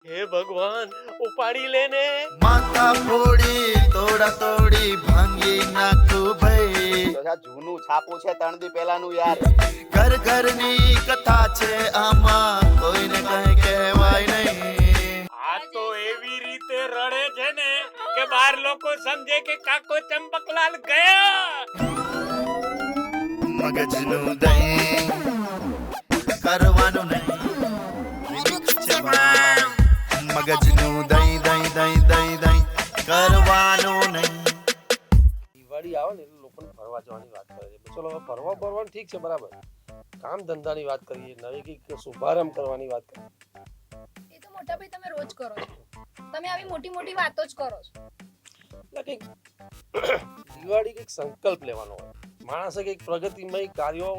હે ભગવાન ઉપાડી લેને. માથા ફોડી તોડા તોડી ભાંગી નાખું ભાઈ. તો આ જૂનું છાપું છે 3 દી પહેલાનું યાર. ઘર ઘરની કથા છે આમાં કોઈને કઈ કહેવાય નહીં. આ તો એવી રીતે રડે છે ને કે બાર લોકો સમજે કે કાકો ચંપકલાલ ગયા. મગજનું દહીં કરવાનું નહીં. મગજનું દહીં દહીં દહીં દહીં દહીં કરવાનું નહીં. દિવાળી આવે ને એટલે લોકોને ફરવા જવાની વાત કરે છે. ચલો હવે ફરવાનું ઠીક છે, બરાબર. કામ ધંધાની વાત કરીએ, નવી કંઈક શુભારંભ કરવાની વાત કરીએ. એ તો મોટા ભાઈ તમે રોજ કરો છો. તમે આવી મોટી મોટી વાતો જ કરો છો. એટલે કંઈક દિવાળી કંઈક સંકલ્પ લેવાનો હોય. માણસે કંઈક પ્રગતિમય કાર્યો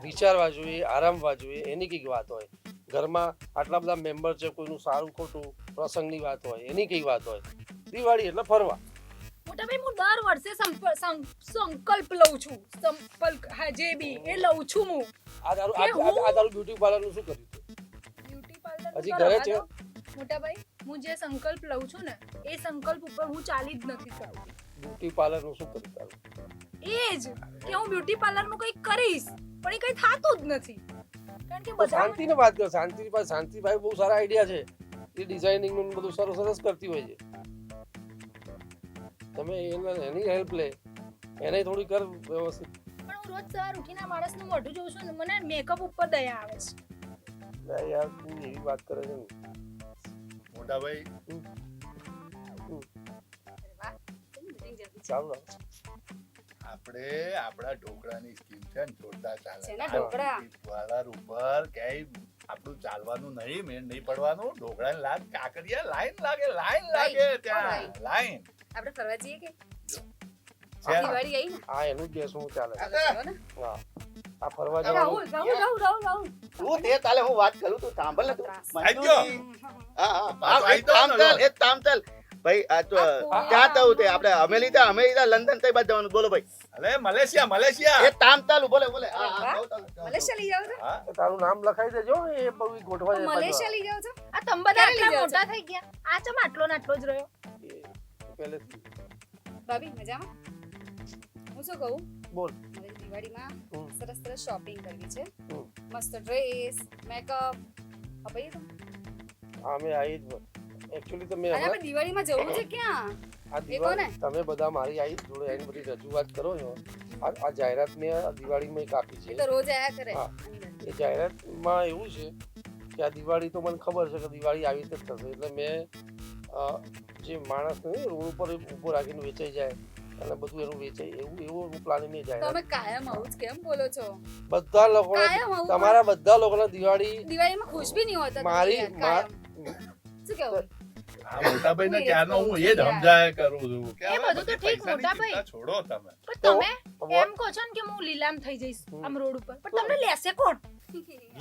વિચારવા જોઈએ, આરંભવા જોઈએ, એની કંઈક વાત હોય. ઘરમાં આટલા બધા મેમ્બર છે, કોઈનું સારું ખોટું પ્રસંગની વાત હોય, એની કંઈક વાત હોય. દિવાળી એટલે ફરવા. મોટા ભાઈ હું દર વર્ષે સંકલ્પ લઉં છું. સંકલ્પ હા જે બી એ લઉં છું હું. આ તારું કે હું- આ તારું બ્યુટી પાર્લરનું શું કર્યું તું? બ્યુટી પાર્લર હજી ઘરે છે? મોટા ભાઈ હું જે સંકલ્પ લઉં છું ને એ સંકલ્પ ઉપર હું ચાલી જ નથી શકતી. બ્યુટી પાર્લરનું શું કર્યું તારું? એ જ કે હું બ્યુટી પાર્લર નું કંઈક કરીશ પણ એ કંઈ થાતું જ નથી. કારણ કે તો બધા શાંતિની વાત કર. શાંતિભાઈ બહુ સારા આઈડિયા છે. એ ડિઝાઇનિંગ નું બધું સરસ કરતી હોય છે. તમે એની હેલ્પ લે, એને થોડી કર વ્યવસ્થિત. પણ હું રોજ સવાર ઉઠીને આ માણસનું મોઢું જોઉં છું ને મને મેકઅપ ઉપર દયા આવે છે. લે યાર તું એવી વાત કરે છે ને. મોટા ભાઈ ચાલુ રાખ. આપણે આપણા ઢોકળાની સ્કીમ છે ને જોરદાર ચાલે. શેના ઢોકળા? પાર્લર ઉપર ક્યાંય આપણું ચાલવાનું નહીં, મેળ નહીં પડવાનું. ઢોકળાની લાગ કાકરિયા લાઈન લાગે ત્યાં લાઈન. આપણે ફરવા જઈએ કે છે. દિવાળી આવી ને હા એનું જ બેસવું ચાલે. ચાલો ચલો ને હા આ ફરવા રાહુલ જવાનું. રાહુલ તું તે તાલે હું વાત કરું તું સાંભળ ને તું. આઈ ગયો. હા આઈ એક ગયો કામ ને ચાલ લો. એક કામ ચાલ ભાઈ. આ તો આ ક્યાં થયું તે આપણે અમેરિકા લંડન કઈ બાજુ જવાનું બોલો ભાઈ. અરે મલેશિયા એક કામ ચાલુ બોલે બોલે. હા વાહ. હા કહું ચાલુ. મલેશિયા લઈ જાવ છો હા તારું નામ લખાઈ દેજો એ બહુ ગોઠવા જાય મલેશિયા લઈ જાવ છો આ તમે બધા ક્યારે લઈ આટલા જાઓ છો? મોટા થઈ ગયા આ ચમ આટલો ને આટલો જ રહ્યો. પહેલેથી. ભાભી મજામાં હું શું કહું બોલ. મારે દિવાળીમાં હમ. સરસ કરવી છે હમ. મસ્ત ડ્રેસ મેકઅપ અપાઈ તો હા મેં આવી જ એકચ્યુઅલી તમે અને આપણે દિવાળીમાં જવું છે ક્યાં આ એ કોને? તમે બધા મારી આવી જોડે આવીને બધી રજૂઆત કરો છો. આ જાહેરાત મેં દિવાળીમાં એક આપી એ છે. તો રોજ આયા કરે હા. એ જાહેરાતમાં એવું છે કે આ દિવાળી તો મને ખબર છે કે દિવાળી આવી રીતે જ થશે એટલે મેં જે માણસ નહીં રોડ ઉપર ઊભો રાખીને વેચાઈ જાય અને બધું એનું વેચાય એવું પ્લાનિંગ મેં તો જાહેરાત અમે કાયમ આવું જ કેમ બોલો છો બધા લોકો કાયમ આવું તમારા બધા લોકોને દિવાળીમાં ખુશ બી નહીં હોતા તમે મારી યાર, મા- કાયમ. શું કેવું આ મોટાભાઈ ને ક્યારનો હું એ જ સમજાય કરું છું કે એ હવે બધું તો બધી ઠીક, પૈસાની મોટાભાઈ. ચિંતા છોડો તમે. પણ તો- તમે એમ કહો છો ને કે હું લીલામ થઈ જઈશ આમ રોડ ઉપર પણ તમને લેશે કોણ?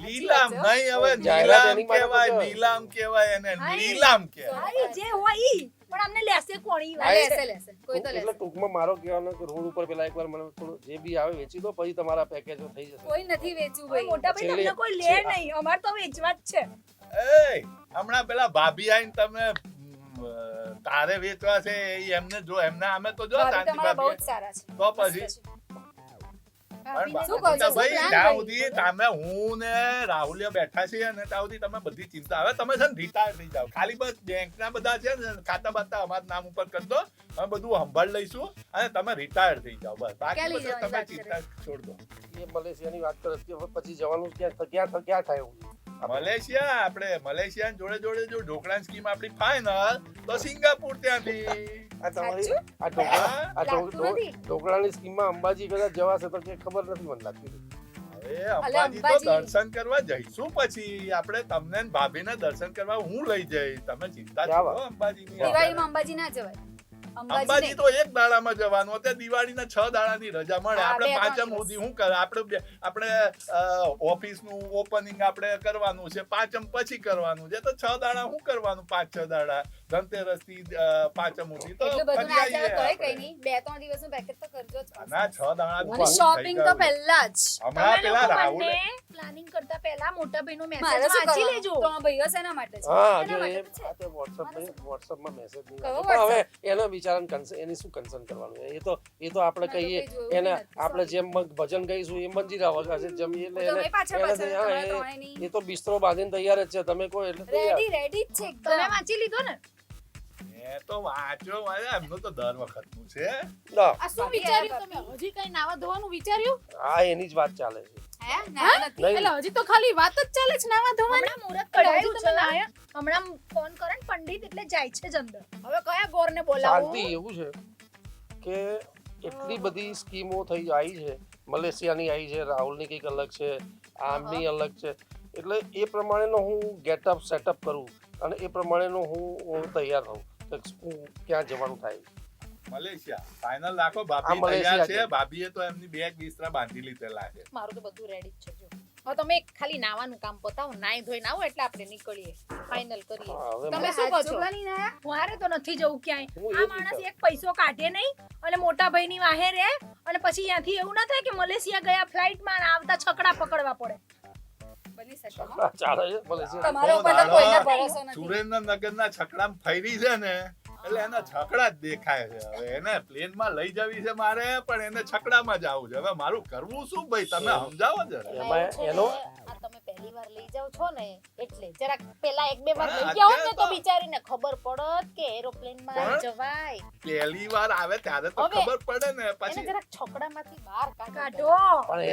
લીલામ નહીં હવે જાહેરાત નીલામ એની માટે કહેવાય તો છે. નીલામ કહેવાય એને હા, એ. નીલામ કહેવાય. હા, ઈ જે હોય ઈ પણ અમને લેશે કોણ ઈ હા, વાત છે. લેશે કોઈ તો એટલે લેશે ટૂંકમાં મારો કહેવાનો કે રોડ ઉપર પેલા એકવાર મને થોડું જે બી આવે વેચી દો પછી તમારા પેકેજો થઈ જશે. કોઈ નથી વેચવું હવે ભાઈ મોટા ભાઈ છેલ્લે- તમને કોઈ લે છેલ્લે- નહીં અમાર તો વેચવા જ છે. એય, હમણાં પેલા ભાભી આઈને તમે તારે વેચવા છે ઈ એમને જો એમને અમે તો જો ભાભી શાંતિ તમારા બહુ જ ભાભી સારા છે તો પછી મસ્ત છે. પણ શું કહો છો? શું ભાઈ plan ત્યાં ભાઈ? સુધી તમે હું ને રાહુલિયા બેઠા છીએ ને ત્યાં સુધી તમે બધી ચિંતા હવે તમે છે ને રિટાયર થઈ જાઓ ખાલી બસ બેંકના બધા છે ને ખાતા બાતા અમારા નામ ઉપર કરી દો અમે બધું સંભાળ લઈશું અને તમે રિટાયર થઈ જાઓ બસ બાકી ક્યાં લઈ બધું જવાની તમે વાત ચિંતા છોડ દો એ મલેશિયાની વાત કરે છે હવે પછી જવાનું ક્યાં થાય એવું? મલેશિયા આપણે મલેશિયા જોડે જોડે જો ઢોકળાની સ્કીમ આપણી ફાઇનલ તો સિંગાપુર ત્યાંથી આ તમારી સાચું? આ ઢોકળા આ લાગતું નથી. ઢોકળાની સ્કીમમાં અંબાજી કદાચ જવાશે તો કે ખબર નથી મને લાગતી. હવે અંબાજી તો અંબાજી. દર્શન કરવા જઈશું પછી આપણે તમને ને ભાભીને દર્શન કરવા હું લઈ જઈશ તમે ચિંતા ક્યાં છોડો અંબાજીની દિવાળીમાં અંબાજી ના જવાય અંબાજી અંબાજી નહીં. તો એક દાડામાં જવાનું અત્યારે દિવાળીના 6 દાડાની રજા મળે હા, આપણે 2-3 પાંચમ દિવસ. સુધી શું કરે આપણે ઓફિસનું ઓપનિંગ આપણે કરવાનું છે પાંચમ પછી કરવાનું છે તો 6 દાડા શું કરવાનું 5-6 દાડા ધનતેરસ થી પાંચમ સુધી તો એટલું બધું ફરી ના જાય તોય આવીએ કઈ નહીં 2-3 દિવસનું પેકેજ તો કરજો જ પાછું. ના 6 દાડાનું અને બહુ શોપિંગ થઈ તો ગયું. પહેલા જ હમણાં તમે પેલા લોકો રાહુલે બંને પ્લાનિંગ કરતા પહેલા મોટા ભાઈનો મારે મેસેજ શું વાંચી કરવાનું? લેજો તો આ ભાઈઓ શેના માટે છે? હા એના જો માટે એ તો છે. આ તો વોટ્સઅપમાં મેસેજ નહીં કયો આવતો. પણ હવે એના બિચારાને એની શું કન્સર્ન કરવાનું એ તો આપણે મેં તો કહીએ કંઈ જોયું એને બી નથી, આપણે sorry. જેમ ભજન ગાઈશું એમ મંજીરા વગાડશે જમીએ એટલે તમે પાછળ એને પાછળ હા, તમારા એ- ત્રણેયની એ તો બિસ્તરો બાંધીને તૈયાર જ છે તમે કહો એટલે તૈયાર. રેડી જ છે એકદમ. તમે વાંચી લીધો ને મેં તો વાંચ્યો મારે એમનું તો દર વખતનું છે ના, આ શું ભાભી વિચાર્યું આયા તમે હજી કઈ નાવા ધોવાનું વિચાર્યું આ એની જ વાત ચાલે છે હે? ના, નથી. નહીં. એટલે હજી તો ખાલી વાત જ ચાલે છે નાવા ધોવાની હમણાં મુહૂર્ત કઢાયું હજી છે તમે નાયા હમણાં ફોન કરે ને પંડિત એટલે જાય છે જ અંદર હવે કયા ગોરને શાંતિ બોલાવું એવું છે કે એટલી બધી સ્કીમો થઈ આવી છે મલેશિયાની આવી છે રાહુલની કંઈક અલગ છે આમની અલગ છે એટલે એ પ્રમાણેનો હું ગેટઅપ સેટઅપ કરું અને એ પ્રમાણેનો હું તૈયાર થઉં કે હું ક્યાં જવાનું થાય મલેશિયા ફાઇનલ રાખો ભાભી મલેશિયા તૈયાર છે. છે ભાભીએ તો એમની બેગ બિસ્તરા બાંધી લીધેલા છે મારું તો બધું રેડી જ છે જો હવે તમે ખાલી નાવાનું કામ પતાવો નાઈ ધોઈને આવો એટલે આપણે નીકળીએ ફાઇનલ કરીએ હા, હવે તમે મને- શું કહો છો? જોવાની ના મારે તો નથી જવું ક્યાંય હું આ એ જ માણસ વિચારું. એક પૈસો કાઢે નહીં અને મોટા ભાઈની વાહે રહે અને પછી ત્યાંથી એવું ના થાય કે મલેશિયા ગયા ફ્લાઇટમાં આવતા છકડા પકડવા પડે બની શકે હો. હા, ચાલે છે મલેશિયા તમારા ઉપર તો દાડો કોઈનો ભરોસો નથી. સુરેન્દ્રનગરના છકડામાં ફરી છે ને એટલે એના છકડા જ દેખાય છે હવે એને પ્લેનમાં લઈ જવી છે મારે પણ એને છકડામાં જ આવું છે હવે મારું કરવું શું ભાઈ તમે સમજાવો જરા એમાં એનો આ તમે પહેલી વાર લઈ જાવ છો ને એટલે જરાક પેલા એક બે વાર હા, લઈ ગયા હોત ને અત્યારે તો તો- બિચારીને ખબર પડત કે એરોપ્લેનમાં પણ- જવાય પહેલી વાર આવે ત્યારે તો હવે ખબર પડે ને એને પછી જરાક છકડામાંથી બહાર કાઢો પણ એ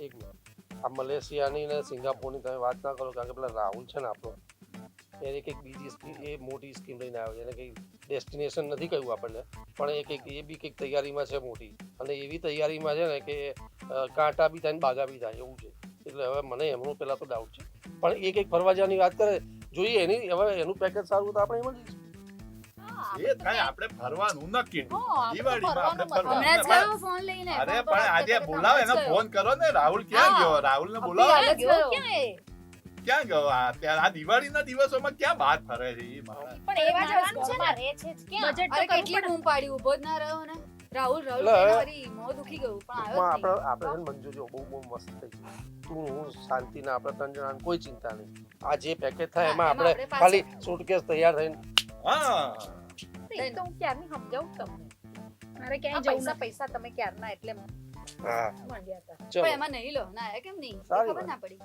એક મિનિટ આ મલેશિયાની ને સિંગાપોરની તમે વાત ના કરો કારણ કે પેલા રાહુલ છે ને આપણો એને કંઈક બીજી સ્કીમ એ મોટી સ્કીમ લઈને આવ્યો છે એને કંઈક ડેસ્ટિનેશન નથી કહ્યું આપણને પણ એ બી કંઈક તૈયારીમાં છે મોટી અને એવી તૈયારીમાં છે ને કે કાંટા બી થાય ને બાગા બી થાય એવું છે એટલે હવે મને એમનો પહેલા તો ડાઉટ છે પણ એ કંઈક ફરવા જવાની વાત કરે જોઈએ એની હવે એનું પેકેજ સારું તો આપણે એમાં જઈશું એ થાય આપણે ફરવાનું નક્કી હા, દિવાળીમાં આપણે ફરવાનું હમણાં જ ફરવાનું ગયો ફોન લઈને અરે ફોન પણ આજે પર બોલાવો એને હમણાં જ ફોન કરો ને રાહુલ ક્યાં હા. ગયો રાહુલને બોલાવો હાલ જ ગયો. ક્યાં ગયો આ દિવાળીના દિવસોમાં ક્યાં બહાર ફરે છે ઈ માણસ? પણ એવા ફરવા જવાનું છે ને રહે છે જ ક્યાં ગયો. અરે કેટલી બૂમ પાડી ઊભો જ ના રહ્યો ને રાહુલ એટલે રાહુલ હવે- મારી મોં દુખી ગયું પણ ટૂંકમાં આવ્યો જ આપણે આપણે છે ને મંજુ જો બહુ મસ્ત થઈ ગયું તું હું શાંતિના આપણે ત્રણ જણાને કોઈ ચિંતા નહીં આ જે પેકેજ થાય હા, એમાં એમાં આપણે આપણે ખાલી સુટકેસ તૈયાર થઈને હા એ તો હું ક્યારની સમજાવું તમને મારે ક્યાંય આ જવું પૈસા તમે ક્યારના એટલે હા માંડ્યા હતા ચલો પણ એમાં નહીં લો ના કેમ નહીં એ સારી ખબર વાત. ના પડી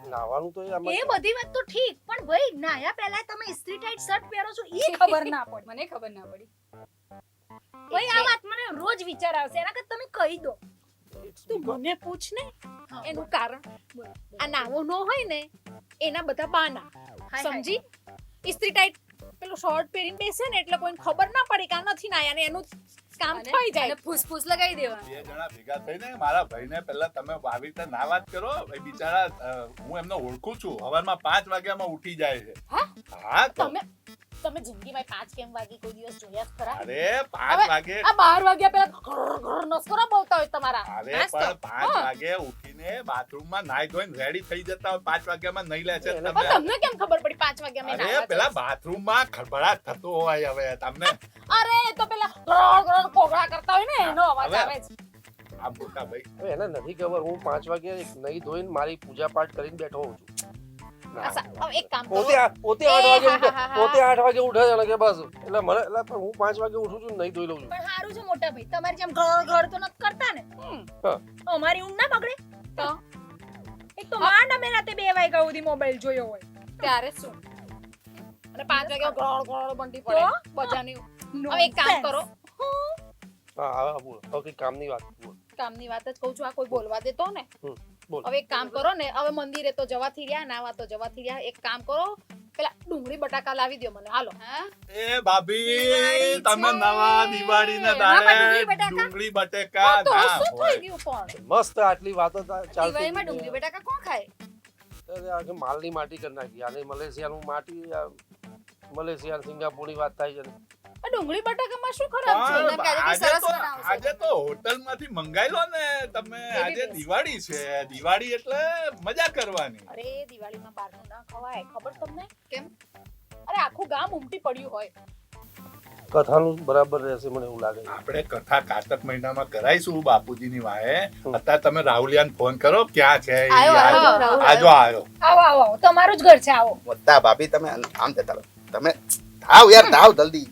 નાવાનું તો એ આમાં એ બધી વાત તો ઠીક પણ ભાઈ નાયા પહેલા તમે ઇસ્ત્રી ટાઈટ શર્ટ પહેરો છો એ ખબર ના પડે મને ખબર ના પડી ભાઈ આ વાત મને રોજ વિચાર આવશે એના કરતા તમે કહી દો તું મને પૂછ ને એનું કારણ આ નાવો નો હોય ને એના બધા બાના સમજી ઇસ્ત્રી ટાઈટ પેલું શોર્ટ પહેરીને બેસે ને એટલે કોઈને ખબર ના પડે કે આ નથી નાયા ને એનું કામ અને- થઈ જાય અને ફૂસફૂસ લગાવી દેવા બે જણા ભેગા થઈને મારા ભાઈને પહેલા તમે આવી રીતે ના વાત કરો એ બિચારા હું એમને ઓળખું છું સવારમાં 5 વાગ્યામાં ઉઠી જાય છે હા? હા તો તમે જિંદગીમાં 5 કેમ વાગી કોઈ દિવસ જોયા જ ખરા અરે 5 વાગે આ 12 વાગ્યા પહેલા ઘર ઘર નસકોરા બોલતા હોય તમારા અરે નાસ્તો. પણ 5 વાગે ઉઠીને બાથરૂમમાં નાઈ ધોઈને રેડી થઈ જતા હોય 5 વાગ્યામાં નહીં લે છે એને તમે પણ તમને કેમ ખબર પડી 5 વાગ્યા મેં અરે નાહવા પેલા બાથરૂમમાં ખળભળાટ થતો હોય હવે તમને અરે એ તો પેલા ઘર ઘર કોગળા કરતા હોય ને એનો અવાજ હવે- આવે છે આ મોટા ભાઈ હવે એને નથી ખબર હું 5 વાગે નહીં ધોઈને મારી પૂજા પાઠ કરીને બેઠો હોઉં છું હવે એક કામ કરો પોતે 8 વાગે ઉઠે હા, હા, હા. પોતે 8 વાગે ઉઠે છે ને કે બસ એટલે મને એટલે પણ હું 5 વાગે ઉઠું છું ને નહીં ધોઈ લઉં છું પણ સારું છે મોટા ભાઈ તમારી જેમ ઘર ઘર તો નથી કરતા ને હા. અમારી ઊંઘ ના બગડે તો એક તો માંડ અમે રાતે 2 વાગ્યા સુધી મોબાઈલ જોયો હોય ત્યારે શું અને 5 વાગ્યા ગોળ ગોળ બંટી તો? પડે બજાની હવે એક કામ કરો હા હવે બોલો હવે કંઈક કામની વાત બોલ કામની વાત જ કહું છું આ કોઈ બોલવા દેતો ને બોલ હવે એક કામ કરો ને હવે મંદિરે તો જવાથી રહ્યા નાવા તો જવાથી રહ્યા એક કામ કરો પેલા ડુંગળી બટાકા લાવી દો મને હાલો હા એ ભાભી દિવાળી તમે છે. નવા દિવાળીના એમાં દાડે પણ ડુંગળી બટાકા? ડુંગળી બટેકા તો ના શું હોય થઈ ગયું પણ મસ્ત આટલી વાતો ચાલતી દિવાળીમાં ડુંગળી બટાકા કોણ ખાય અરે આ કે માલની માટી કરી નાખી અને મલેશિયાનું માટી મલેશિયા સિંગાપોરની વાત થાય છે ને આ ડુંગળી બટાકામાં શું ખરાબ છે પણ એમ કે આજે આજે સરસ તો બનાવશે. આજે તો હોટલમાંથી મંગાઈ લો ને તમે આજે best. દિવાળી છે દિવાળી એટલે મજા કરવાની અરે દિવાળીમાં બહારનું ના ખવાય ખબર તમને કેમ? અરે ત્યારે આખું ગામ ઉમટી પડ્યું હોય. કથાનું બરાબર રહેશે મને એવું લાગે છે. આપણે કથા કારતક મહિનામાં કરાઈશું બાપુજીની વાહે. અત્યારે તમે રાહુલિયાને ફોન કરો, ક્યાં છે ઈ? આયો, આયો, આજો રાહુલ. આયો. આવો આવો આવો, તમારું જ ઘર છે, આવો. મોટા ભાભી તમે આમ જતા રહો. તમે થાવ યાર, થાવ જલ્દી.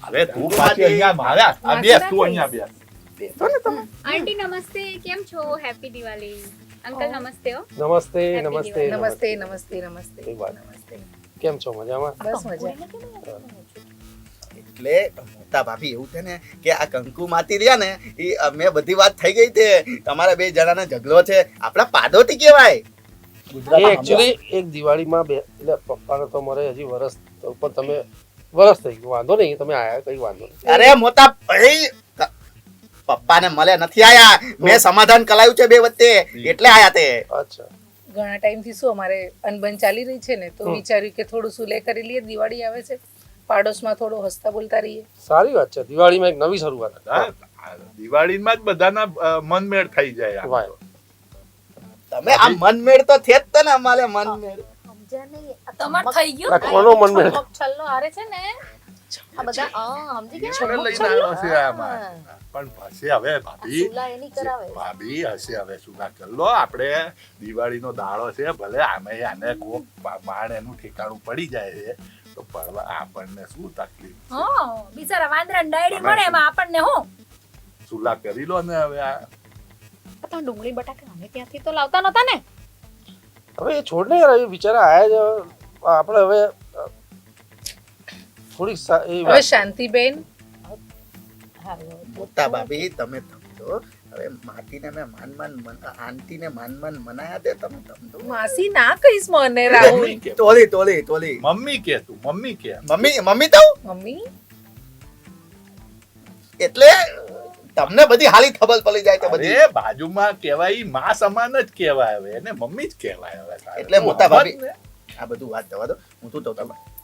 હવે તું પાછી અહીંયા મારા આ બેસ, તું અહીંયા બેસ. બેસો ને તમે. આંટી નમસ્તે, કેમ છો? હેપી દિવાળી. અંકલ નમસ્તે હો. નમસ્તે Happy નમસ્તે નમસ્તે નમસ્તે નમસ્તે એ વાત. નમસ્તે કેમ છો મજામાં? બસ મજા. એટલે મોટા ભાભી એવું છે ને કે આ કંકુ માતી રહ્યા ને એ અમે બધી વાત થઈ ગઈ છે. તમારા બે જણાનો ઝઘડો છે, આપણા પાડોશી કહેવાય. એ એકચ્યુઅલી એક દિવાળીમાં બે એટલે પપ્પાને તો મારે હજી વરસ ઉપર તમે વરસ થઈ ગયું, વાંધો નહીં, તમે આયા કઈ વાંધો નહીં. અરે મોટા ભાઈ, પપ્પાને મળે નથી આયા. મેં સમાધાન કરાયું છે બે વચ્ચે, એટલે આયા તે. અચ્છા, ઘણા ટાઈમથી શું અમારે અનબન ચાલી રહી છે ને, તો વિચાર્યું કે થોડું સુલે કરી લઈએ. દિવાળી આવે છે, પાડોશમાં થોડું હસતા બોલતા રહીએ. સારી વાત છે, દિવાળીમાં એક નવી શરૂઆત. હા, દિવાળીમાં જ બધાના મનમેળ થઈ જાય આમ વાહ. તો. તમે આ મનમેળ તો છે જ તો ને, અમારે મનમેળ. સમજ્યા નહીં? આ તમાર થઈ ગયું? આ કોનો મનમેળ? છમક છલ્લો હારે છે ને, આ બધા સમજી ગયા? છોકરાને લઈને આવ્યો છે આમાં. પણ હશે હવે ભાભી, સુલા એની કરાવે. ભાભી હશે હવે, શું ના ચલો આપણે દિવાળીનો દાડો છે, ભલે આમે આને કોક માણ એનું ઠેકાણું પડી જાય છે તો પડવા આપણને શું તકલીફ? હા, બિચારા વાંદરાને ડાયરી મળે, એમાં આપણને હું? સુલા કરી લો ને હવે. આ તમે ડુંગળી બટાકા અમે ત્યાંથી તો લાવતા નહોતા ને? હવે એ છોડ ને યાર, એ બિચારા આયા છે, આપણે હવે થોડી એ હવે શાંતિબેન, મોટા ભાભી તમે સમજો. હવે માટીને મેં આંટીને માન મનાયા તે તમે સમજો. માસી ના કહીશ મને રાહુલ. મમ્મી કે, તોલી મમ્મી કે તું, મમ્મી કે. મમ્મી તો મમ્મી એટલે તમને બધી હાલી ખબર પડી જાય છે બધી. અરે બાજુમાં કહેવાય ઈ માં સમાન જ કહેવાય, હવે એને મમ્મી જ કહેવાય હવે. તારે એટલે તું મોટા સમજ ભાભી, ને. આ બધું વાત જવા દો. હું તો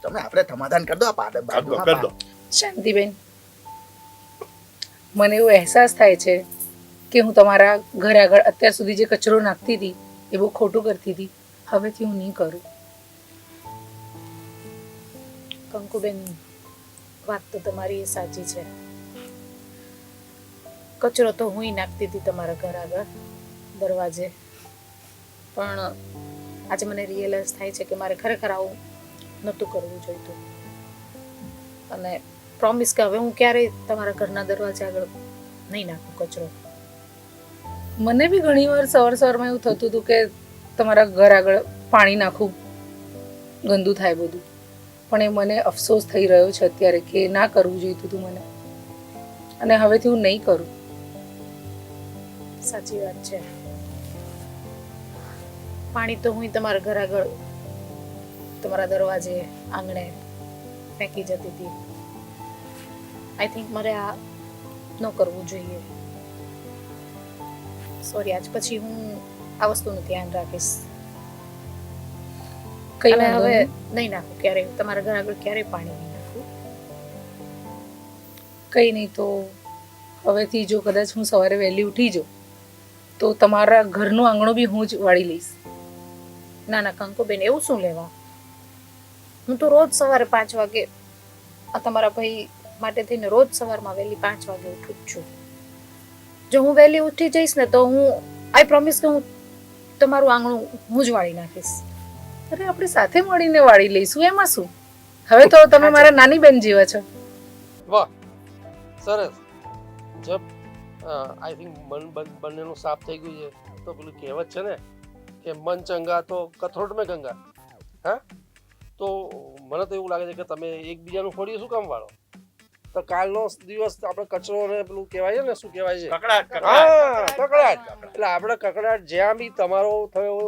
તમે આપણે સમાધાન કરી દો. આ બાજુમાં કર દો. શાંતિબેન, મને એવો અહેસાસ થાય છે કે હું તમારા ઘર આગળ અત્યાર સુધી જે કચરો નાખતી હતી એ બહુ ખોટું કરતી હતી. હવેથી હું નહીં કરું. કંકુબેન, વાત તો તમારી એ સાચી છે. કચરો તો હું નાખતી હતી તમારા ઘર આગળ દરવાજે, પણ આજે મને રિયલાઇઝ થાય છે કે મારે ખરેખર આવું નહોતું કરવું જોઈતું. અને પ્રોમિસ કે હવે હું ક્યારેય તમારા ઘરના દરવાજા આગળ નહીં નાખું કચરો. મને બી ઘણી વાર સવારમાં એવું થતું હતું કે તમારા ઘર આગળ પાણી નાખું, ગંદુ થાય બધું. પણ એ મને અફસોસ થઈ રહ્યો છે અત્યારે કે ના કરવું જોઈતું હતું મને, અને હવેથી હું નહીં કરું. સાચી વાત છે. પાણી તો હું તમારા ઘર આગળ તમારા દરવાજે આંગણે ફેંકી જતી હતી. આઈ થિંક મારે આ ન કરવું જોઈએ. સોરી, આજ પછી હું આ વસ્તુનું ધ્યાન રાખીશ. કઈ અને વાંધો હવે નહીં. નહીં નાખું ક્યારેય તમારા ઘર આગળ, ક્યારેય પાણી નહીં નાખું. કઈ નહીં, તો હવેથી જો કદાચ હું સવારે વહેલી ઉઠી જાઉં તો તમારા ઘરનું આંગણું બી હું જ વાળી લઈશ. ના ના કંકુબેન, એવું શું લેવા? હું તો રોજ સવારે 5 વાગે આ તમારા ભાઈ માટે થઈને રોજ સવારમાં વહેલી 5 વાગે ઉઠું જ છું. જો હું વહેલી ઉઠી જઈશ ને તો હું આઈ પ્રોમિસ કે હું તમારું આંગણું હું જ વાળી નાખીશ. અરે આપણે સાથે મળીને વાળી લઈશું, એમાં શું? હવે તો તમે મારા નાની બેન જેવા છો. વાહ, સરસ. જબ આઈ થિંક મન બંનેનું સાફ થઈ ગયું છે, તો પેલું કહેવત છે ને કે મન ચંગા તો કથરોટ મેં ગંગા. હા, તો મને તો એવું લાગે છે કે તમે એકબીજાનું ફળિયું શું કામ વાળો? તો કાલનો દિવસ આપણે કચરો ને પેલું કહેવાય છે ને, શું કહેવાય છે? કકડાટ, હા, કકડાટ. એટલે આપણે કકડાટ જ્યાં બી તમારો થયો,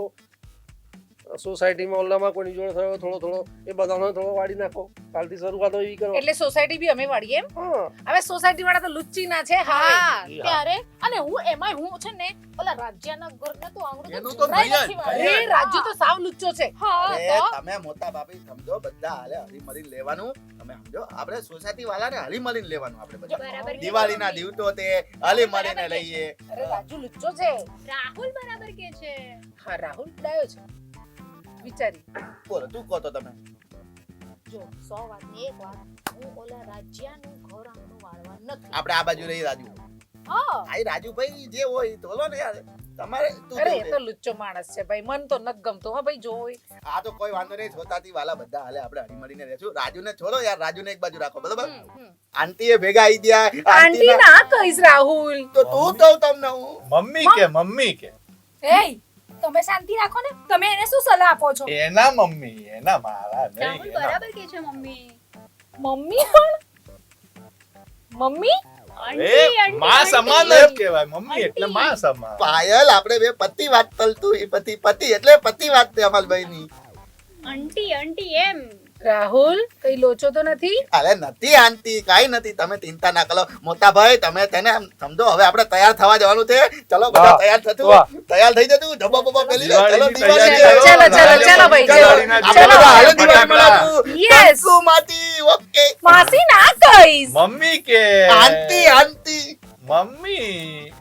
સોસાયટીમાં ઓલામાં કોઈની જોડે થયો થોડો એ બધાનો થોડો વાળી નાખો. કાલથી શરૂઆત એવી કરો. એટલે સોસાયટી બી અમે વાળીએ એમ? હા, હવે સોસાયટી વાળા તો લુચ્ચી ના છે. હા, હા. ત્યારે અને હું એમાંય હું છે ને ઓલા રાજ્યના ઘરને તો આંગણું એનું તો તો જરાય નહીં જ. નથી વાળ્યું. અરે રાજુ તો સાવ લુચ્ચો છે. હા, અરે તો તમે મોટા ભાભી સમજો, બધા હાલે હળી મળીને લેવાનું. તમે સમજો, આપણે સોસાયટી વાળાને હળી મળીને લેવાનું. આપણે બધા બરાબર દિવાળીના દિવસો તે હળી મળીને લઈએ. અરે રાજુ લુચ્ચો છે. રાહુલ બરાબર કે છે. હા, રાહુલ ડાયો છે. વિચારી બોલો, તું કહો તો તમે. જો 100 વાતની એક વાત, હું ઓલા રાજ્યાનું ઘર આંગણું વાળવા નથી. આપણે આ બાજુ રહી રાજુ હા આઈ રાજુભાઈ જે હોય ઈ તો બોલો ને યાર તમારે તું અરે એ કેવું તો છે? લુચ્ચો માણસ છે ભાઈ, મન તો નથી ગમતો હા ભાઈ, જો હોય આ તો કોઈ વાંધો નહીં, જોતાથી વાલા બધા હાલે આપણે હળીમળીને રહેશું. રાજુને છોડો યાર, રાજુને એક બાજુ રાખો બરાબર. આંટી એ ભેગા આવી ગયા, આંટી ના કહીશ રાહુલ. તો તું કહું તમને હું મમ્મી કે એય તમે શાંતિ રાખો ને, તમે એને શું સલાહ આપો છો? એના મમ્મી એના મારા નહીં, રાહુલ એના. બરાબર કે છે મમ્મી. મમ્મી પણ મમ્મી એ માં સમાન જ કહેવાય, મમ્મી એટલે માં સમાન. પાયલ આપણે બે પતિ વાત તલતું ઈ પતિ એટલે પતિ વાત છે અમાલભાઈ ની. આંટી એમ. રાહુલ કઈ લોચો તો નથી? અરે નથી આંટી, કાઈ નથી, તમે ચિંતા ના કરો. મોટા ભાઈ તમે તેને આમ સમજો, હવે આપણે તૈયાર થવા જવાનું છે. ચલો બધા વાહ, તૈયાર થતું, વાહ. તૈયાર થઈ જતું, જબો બબો પેલી લે. ચલો દિવાળીની દિવાળી તૈયારી છે. ચલો, ચલો, ચલો ભાઈ, ચલો. દિવાળીના આપણે ચલો. બધા હાલો ફટાકડા. દિવાળી મનાવશું. Yes. કંકુમાંથી, ઓકે. માસી ના કહીશ. મમ્મી કે આંટી મમ્મી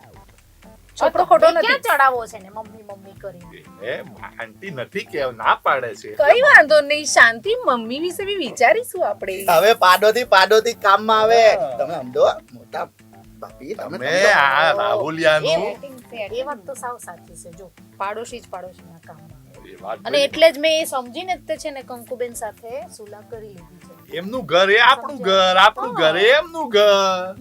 છોકરો ખોટો ક્યાં નથી. ચડાવો છે ને મમ્મી મમ્મી કરીને? એ આંટી નથી કે ના પાડે છે. કઈ વાંધો નહીં, શાંતિ. મમ્મી વિશે બી વિચારીશું આપણે. હવે પાડોથી કામમાં આવે. હા. તમે સમજો મોટા ભાભી, તમે મેં સમજો. આ રાહુલિયાનું એ વાત તો સાવ સાચી છે. જો પાડોશી જ પાડોશીના કામમાં આવે. એ વાત અને એટલે જ મેં એ સમજીને જ તે છે ને કંકુબેન સાથે સુલા કરી લીધી છે. એમનું ઘર એ આપણું ઘર, આપણું ઘર એ એમનું ઘર.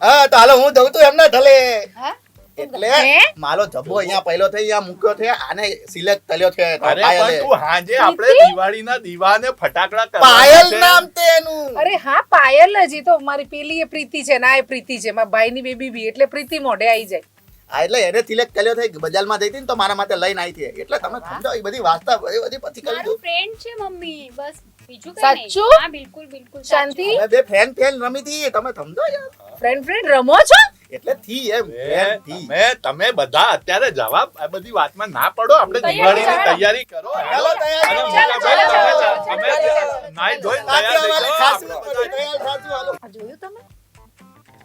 હા તો હાલો હું જઉં તું એમને ઢલે. હે? એટલે હે? મારો જબ્બો અહીંયા પહેલો થઈ, અહીંયા મૂક્યો છે, આને સિલેક્ટ કર્યો છે અરે પાયલે. પણ તું હાંજે આપણે દિવાળીના દીવાને ફટાકડા પાયલ કરવાના છે. નામ તે એનું. અરે હા પાયલ જ. ઈ તો મારી પેલી એ પ્રીતિ છે, ના એ પ્રીતિ છે, મારા ભાઈની બેબી બી, એટલે પ્રીતિ મોઢે આવી જાય. હા, એટલે એને સિલેક્ટ કર્યો છે. બજારમાં જઈ હતી ને તો મારા માટે લઈને આવી હતી. એટલે તમે સમજો એ બધી વાસ્તા એ બધી પછી કરી મારું ફ્રેન્ડ છે મમ્મી, બસ બીજું કઈ સાચું? નહીં. હા બિલકુલ બિલકુલ શાંતિ. હવે બે ફેન રમી હતી, તમે સમજો યાર. ફ્રેન્ડ રમો છો? એટલે થી એમ friend થી. તમે બધા અત્યારે જવાબ આ બધી વાતમાં ના પડો. આપણે દિવાળીની તૈયારી કરો. ચાલો તૈયાર અને કરો. મોટા ભાઈ, ચાલો, તમે ચાલો. નાઈ ધોઈને રાતે તૈયાર અમારે થઈ ખાસ જાઓ. આપણે બધા તૈયાર થાશું, હાલો. આ જોયું તમે?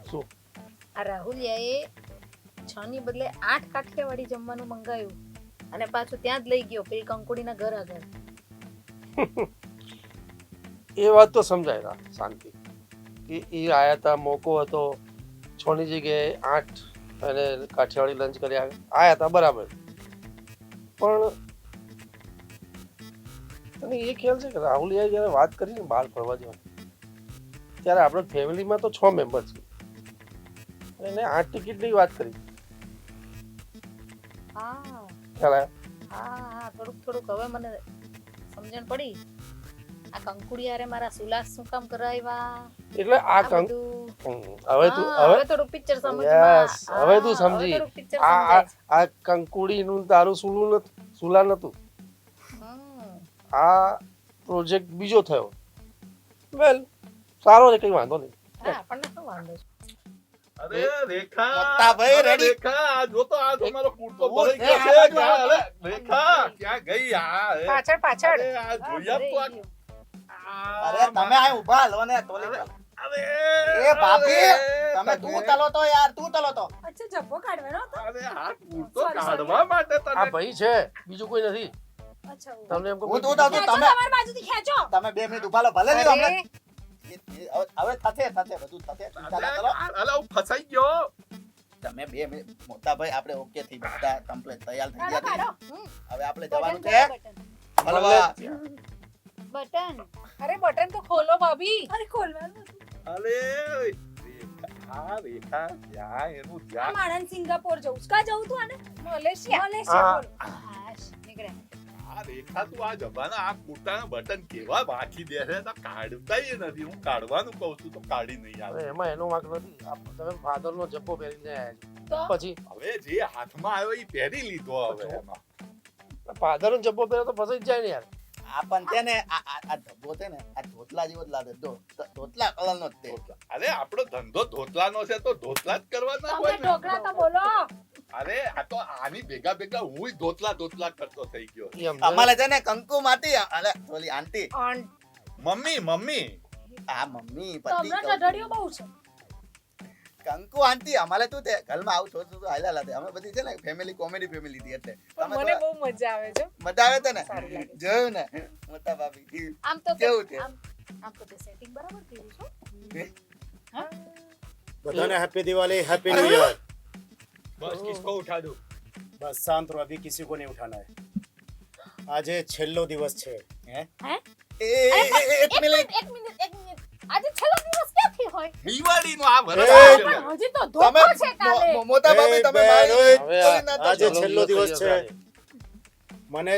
શું? આ રાહુલિયાએ 6 ની બદલે 8 કાઠિયાવાડી જમવાનું મંગાયું અને પાછું ત્યાં જ લઈ ગયો પેલી કંકોડીના ઘર આગળ. એ વાત તો સમજાય રા શાંતિ કે એ આયા હતા, મોકો હતો, 6 ની જગ્યાએ 8 અને કાઠિયાવાડી લંચ કરી આયા હતા બરાબર. પણ તને એ ખ્યાલ છે કે રાહુલિયાએ જ્યારે વાત કરી ને બહાર ફરવા જવાની, ત્યારે આપણા ફેમિલીમાં તો 6 મેમ્બર છે, એને 8 ટિકિટની વાત કરી. હા ખ્યાલ આવ્યો? હા થોડુંક હવે મને સમજણ પડી. આ કંકુડિયારે મારા સુલાસ શું કામ કરાવ્યા? એટલે આ આ કંક બધું. હવે તું હા, હવે થોડુંક પિક્ચર સમજમાં. Yes, હવે તું હા, સમજી. થોડુંક picture આ સમજાય છે. આ કંકુડીનું તારું સુલા નતું, હમ. આ પ્રોજેક્ટ બીજો થયો. વેલ સારો છે, કઈ વાંધો નહીં. હા, આપણને શું વાંધો છે? અરે રેખા, મોટા ભાઈ, અરે ready? રેખા, આ જો તો આ તમારો કૂટતો ઓ, ભરાઈ એ ગયો આ છે. બાજુ ક્યાં? અરે રેખા, ક્યાં ગઈ આ? એ, પાછળ પાછળ. અરે આ જોઈ આપ તો આ- અરે તમે આ ઊભા હાલો ને તોલી. અરે, એ ભાભી, અરે, તમે તું તલો તો યાર, તું તલો તો. અચ્છા જબ્બો કાઢવાનો હતો? અરે આ કૂટતો કાઢવા માટે આ તને ભાઈ છે, બીજું કોઈ નથી. અચ્છા તમને એમ હું કહું તું દઉં છું, ખેંચો તમે તમારી બાજુથી ખેંચો. તમે 2 મિનિટ ઉભા લો, ભલે લ્યો અરે, હમણાં. હવે થશે બધું થશે, ચિંતા ના કરો. અરે હું ફસાઈ ગયો. તમે 2 મિનિટ, મોટા ભાઈ આપણે ઓકે થઈ બધા કમ્પ્લીટ તૈયાર થઈ કાઢો, ગયા કાઢો. છે. હવે આપણે બટન જવાનું ખોલો, છે બટન. મળવા. બટન. અરે બટન તો ખોલો ભાભી. અરે ખોલવાનું હતું. અરે રેખા, રેખા, ક્યાં એનું આ ધ્યાન? માણસ સિંગાપોર જવું છે. કા જવું તું આને? મલેશિયા. મલેશિયા હા. બોલો. હાશ, નીકળ્યા. આ રેખા તું આ જમાના આ કૂટાના બટન કેવા બાકી દે છે તો કાઢતાય નથી. હું કાઢવાનું કહું છું તો કાઢી નહીં હવે આવે. એમાં એનો વાંક નથી. તમે ફાધરનો જબ્બો પહેરીને આવ્યા તો? છો. પછી હવે જે હાથમાં આવ્યો એ પહેરી લીધો હવે એમાં. ફાધરનો જબ્બો પહેરે તો ફસાઈ જ જાય ને યાર. આ પણ છે ને આ ધબ્બો છે ને આ ધોતલા જેવો જ લાગે. જો ધોતલા કલરનો જ તે. અરે આપણો ધંધો ધોતલાનો છે તો ધોતલા જ કરવાના તમે હોય ને. ઢોકળા તો બોલો. અરે આ તો આની ભેગા હું ધોતલા કરતો થઈ ગયો. ઈ અમને- અમારે છે ને કંકુ માટી અલે ઓલી આંટી મમ્મી આ મમ્મી તમને પતિ ઢઢડિયો બહુ છે. કંકુ આંટી અમારે તું તે ઘરમાં આવું થોડું હાલ્યા લાતે. અમે બધી છે ને ફેમિલી કોમેડી ફેમિલી હતી એટલે પણ તમે મને તો બહુ મજા આવે છે. મજા આવે છે ને સારું લાગે. જોયું ને મોટા ભાભી આમ તો કેવું છે? આમ આમ તો તે સેટિંગ બરાબર કર્યું છો बधाने happy Diwali happy new year. Boss किसको उठा दूं? बस शांत रहो, अभी किसी को नहीं उठाना है। आज छेल्लो दिवस छे। એક મિનિટ એક મિનિટ આજે છેલ્લો દિવસ ક્યાંથી હોય દિવાળીનો આ વરસ એ, આવ્યો. પણ હજી તો તમે ધોકો છે કાલે મોટા ભાભી તમે એ મારી બેન, હવે કોઈ ના આજે થશો. છેલ્લો દિવસ છે। આજે. મને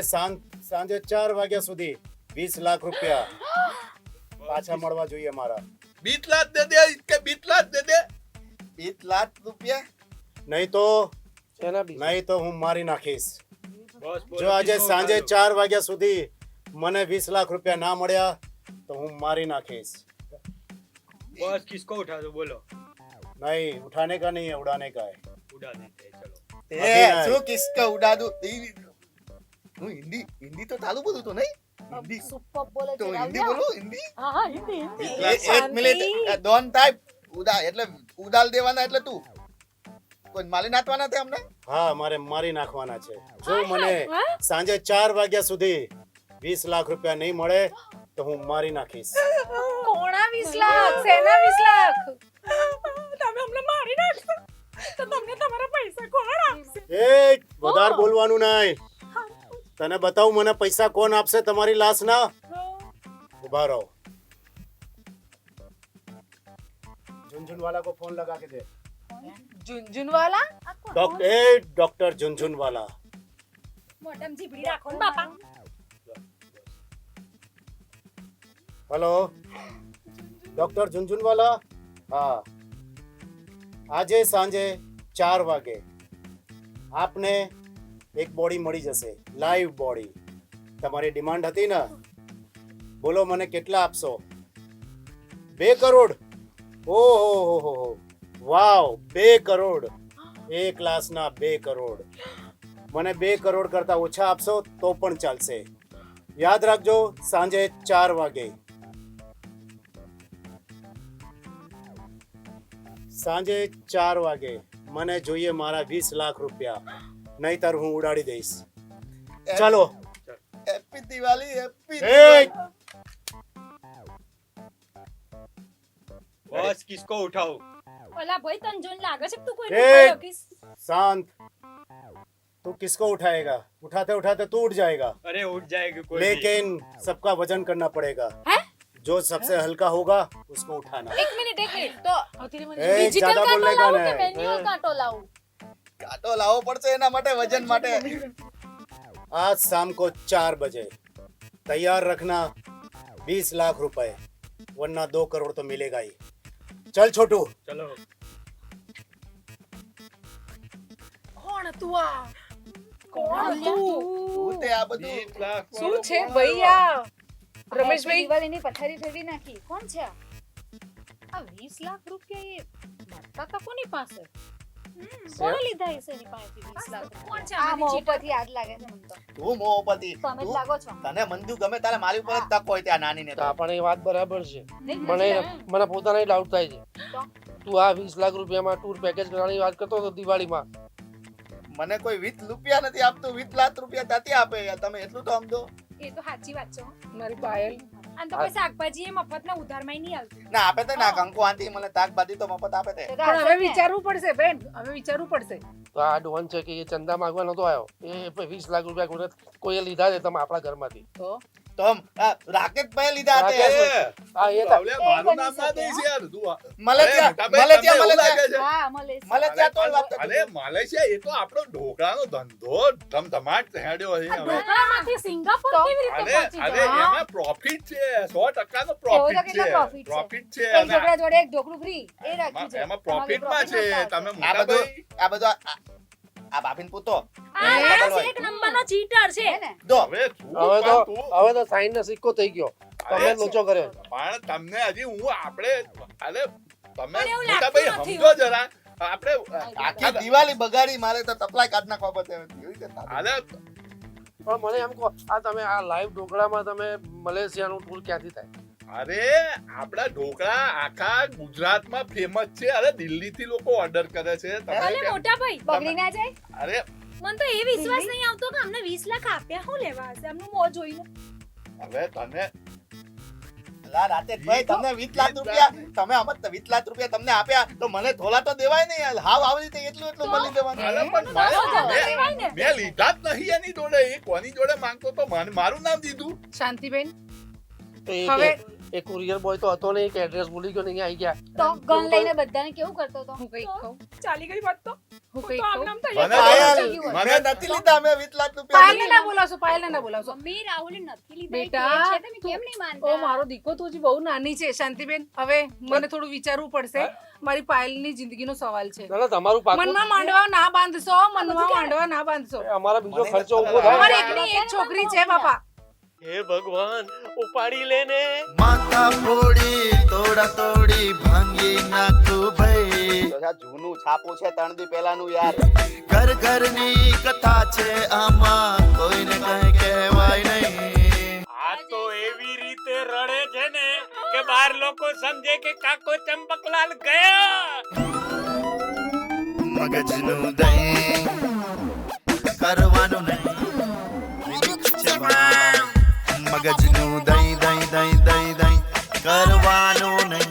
સાંજે 4 વાગ્યા સુધી 20 લાખ રૂપિયા પાછા મળવા જોઈએ મારા। બીટલા જ દે દે કે બીટલા જ દે દે 20 લાખ રૂપિયા નહીં તો શેના બી હું મારી નાખીશ। बॉस बोलो, જો આજે किसको સાંજે उठा 4 વાગ્યા સુધી મને 20 લાખ રૂપિયા ના મળ્યા તો હું મારી નાખીશ। दूं? बॉस किसको उठा दूं बोलो? नहीं उठाने का नहीं है, उड़ाने का है। उड़ा देते हैं, चलो। તે શું કિસકા ઉડાડું હું હિન્દી તો ચાલુ બોલું તો નહીં હિન્દી સુપર બોલે તો છે હિન્દી રાવ્યા. બોલું હિન્દી હા હા હિન્દી હિન્દી એક મિનિટ ડોન્ટ ટાઈપ ઉડા એટલે ઉડાલ દેવાના એટલે તું કોઈ માલી નાખવાના છે અમને હા મારે મારી નાખવાના છે। જો મને સાંજે 4 વાગ્યા સુધી 20 લાખ રૂપિયા નહીં મળે તો હું મારી નાખીશ। કોણા 20 લાખ સેના 20 લાખ તમે અમને મારી નાખશો તો તમને તમારા પૈસા કોણ આપશે એ વધારે બોલવાનું નહીં। તને બતાવું મને પૈસા કોણ આપશે તમારી લાશના। ઉભા રહો। झुनझुनवाला को फोन लगा के दे। ઝુનઝુનવાલા डॉक्टर झुनझुनवाला। મોઢામાં જીભડી રાખો ને બાપા हेलो डॉक्टर झुनझुनवाला। हाँ આજે સાંજે 4 વાગે આપને એક બોડી મળી જશે, લાઈવ બોડી। તમારી ડિમાન્ડ હતી ને, બોલો મને કેટલા આપશો? 2 કરોડ? ઓહો વાવ 2 કરોડ, એક લાશના 2 કરોડ। મને 2 કરોડ કરતા ઓછા આપશો તો પણ ચાલશે। યાદ રાખજો સાંજે 4 વાગે। સાંજે 4 વાગે મને જોઈએ મારા 20 લાખ રૂપિયા, નહીતર હું ઉડાડી દઈશ। ચાલો। હેપી દિવાળી હેપી એ बॉस किसको उठाऊं? ઓલા ભાઈ તને જોઈને લાગે છે કે તું કોઈ એ! લખીશ शांत। तू किसको उठाएगा? उठाते उठाते तू उठ जाएगा, अरे उठ जाएगी कोई भी। लेकिन सबका वजन करना पड़ेगा। हैं? जो सबसे हल्का होगा उसको उठाना। એક મિનિટ તો ए, ज्यादा बोलने का કે नहीं। મેન્યુઅલ કાંટો લાવું કાંટો લાવવો પડશે એના માટે વજન માટે आज शाम को 4 बजे तैयार रखना 20 लाख रुपए, वरना 2 करोड़ तो मिलेगा ही। चल छोटू। चलो। કોણ તું આ કોણ તું હું તે આ બધું 20 લાખ શું છે ભૈયા રમેશભાઈ દિવાળીની પથારી ફેરવી નાખી કોણ છે આ? આ 20 લાખ રૂપિયા એ મારા કાકા કોની પાસે કોણે લીધા હશે એની પાસેથી 20 લાખ કોણ છે આ આમાંની મોં ચીટર? ઉપરથી યાદ લાગે છે મને તો તું મોહપતિ તમે જ લાગો છો તને મંદુ ગમે તારે મારી ઉપર જ તક હોય ત્યાં નાની ને તો પણ એ વાત બરાબર છે। નહીં, મને નથી. મને પોતાને ડાઉટ થાય છે। તો? તું આ 20 લાખ રૂપિયામાં ટૂર પેકેજ કરવાની વાત કરતો હતો દિવાળીમાં, મને કોઈ 20 રૂપિયા નથી આપતું 20 લાખ રૂપિયા ત્યાંથી આપે યાર તમે એટલું તો સમજો એ તો સાચી વાત છે હો. મારી પાયલ અને તો કોઈ શાકભાજી એ મફતના ઉધારમાંય નહીં આવતું ના આપે તો ના કંકુ આંટી મને શાકભાજી તો મફત આપે તે તો પણ હશે હવે ને. વિચારવું પડશે બેન હવે વિચારવું પડશે તો આ ડોન છે કે એ ચંદા માંગવા નતો આવ્યો, એ 20 લાખ રૂપિયા કોઈએ લીધા છે તમે આપણા ઘરમાંથી। તો તો રાકેશભાઈ લીધા રાકેશ. હતા હા એ રાવલિયા, મારું બની નામ ના શકે, દઈશ યાર તું આ. મલેશિયા અરે મોટાભાઈ, તમને એવું લાગે છે? હા મલેશ મલેશિયા તો વાત અરે મલેશિયા એ તો આપણો ઢોકળાનો ધંધો ધમધમાટ હેડ્યો છે આ હવે ઢોકળામાંથી સિંગાપુર તો? કેવી રીતે અરે પહોંચી અરે ગયા એમાં પ્રોફિટ છે 100% નો એવો તો પ્રોફિટ કેટલો છે profit છે? પ્રોફિટ છે એક અને ઢોકળા જોડે એક ઢોકળું ફ્રી એ રાખ્યું છે એમાં તમારે પ્રોફિટમાં છે profit નતા તમે આ બધું મોટાભાઈ આ બધું આ બાપીન પૂતો આ માણસ એક નંબરનો ચીટર છે હે ને જો હવે તું હવે પણ તું હવે તો સાઈન નો સિક્કો થઈ ગયો, તમે અરે, લોચો કર્યો। પણ તમને હજી હું આપણે અરે તમે પણ એવું મોટાભાઈ લાગતું નથી સમજો જરા આપણે આખી દિવાળી બગાડી મારે તો તપલાય કાઢ નાખવા પડશે એવી રીતે થાય. અરે પણ મને એમ કહો, આ તમે આ લાઈવ ઢોકળામાં તમે મલેશિયાનું ટૂર ક્યાંથી થાય? અરે આપડા ઢોકળા આખા ગુજરાતમાં ફેમસ છે અરે દિલ્હી થી લોકો ઓર્ડર કરે છે તમે ભલે કેમ- મોટા ભાઈ બગડી ના જાય અરે મને તો એ વિશ્વાસ નહીં આવતો કે અમને 20 લાખ આપ્યા શું લેવા હશે એમનું મોં જોઈને હવે તને અલા રાતેશભાઈ, તમને 20 લાખ રૂપિયા તમે આમાં 20 લાખ રૂપિયા તમને આપ્યા તો મને થોડા તો દેવાય ને યાર. હાવ આવી રીતે એટલું મળી દેવાનું. અરે પણ મેં લીધા જ નહીં એની જોડે. એ કોની જોડે માંગતો તો મારું નામ દીધું. શાંતિબેન તો હવે એક કુરિયર બોય તો હતો નહીં કે એડ્રેસ ભૂલી ગયો ને અહીંયા આવી ગયા. તો ગન લઈને બધાને કેવું કરતો હતો હું કંઈક કહું ચાલી ગઈ વાત તો હું કંઈક કહું મને પાયલ, મને મેં નથી લીધા. મેં 20 લાખ રૂપિયા પાયલને ના બોલાવશો, પાયલને ના બોલાવશો. મમ્મી રાહુલે નથી લીધા બેટા, એ કહે છે, તમે કેમ નહીં ઓ માનતા મારો દીકરો તો હજી બહુ નાની છે શાંતિબેન. હવે મને થોડું વિચારવું પડશે. મારી પાયલની જિંદગીનો સવાલ છે. ના ના તમારું પાકું મનમાં માંડવા ના બાંધશો, મનમાં માંડવા ના બાંધશો. અમારા બીજો ખર્ચો ઉભો થાય. અમારી એકની એક છોકરી છે બાપા. હે ભગવાન ઉપાડી લેને. માતા ફોડી તોડા તોડી ભાંગી નાખું ભાઈ. આ જૂનું છાપું છે 3 દી પહેલાનું યાર. ઘર ઘરની કથા છે આમાં કોઈને કઈ કહેવાય નહીં. આ તો એવી રીતે રડે છે ને કે બાર લોકો સમજે કે કાકો ચંપકલાલ ગયો. મગજનું દહીં કરવાનું નહીં. મગજનું દહીં દહીં દહીં દહીં દહીં કરવાનું નહીં.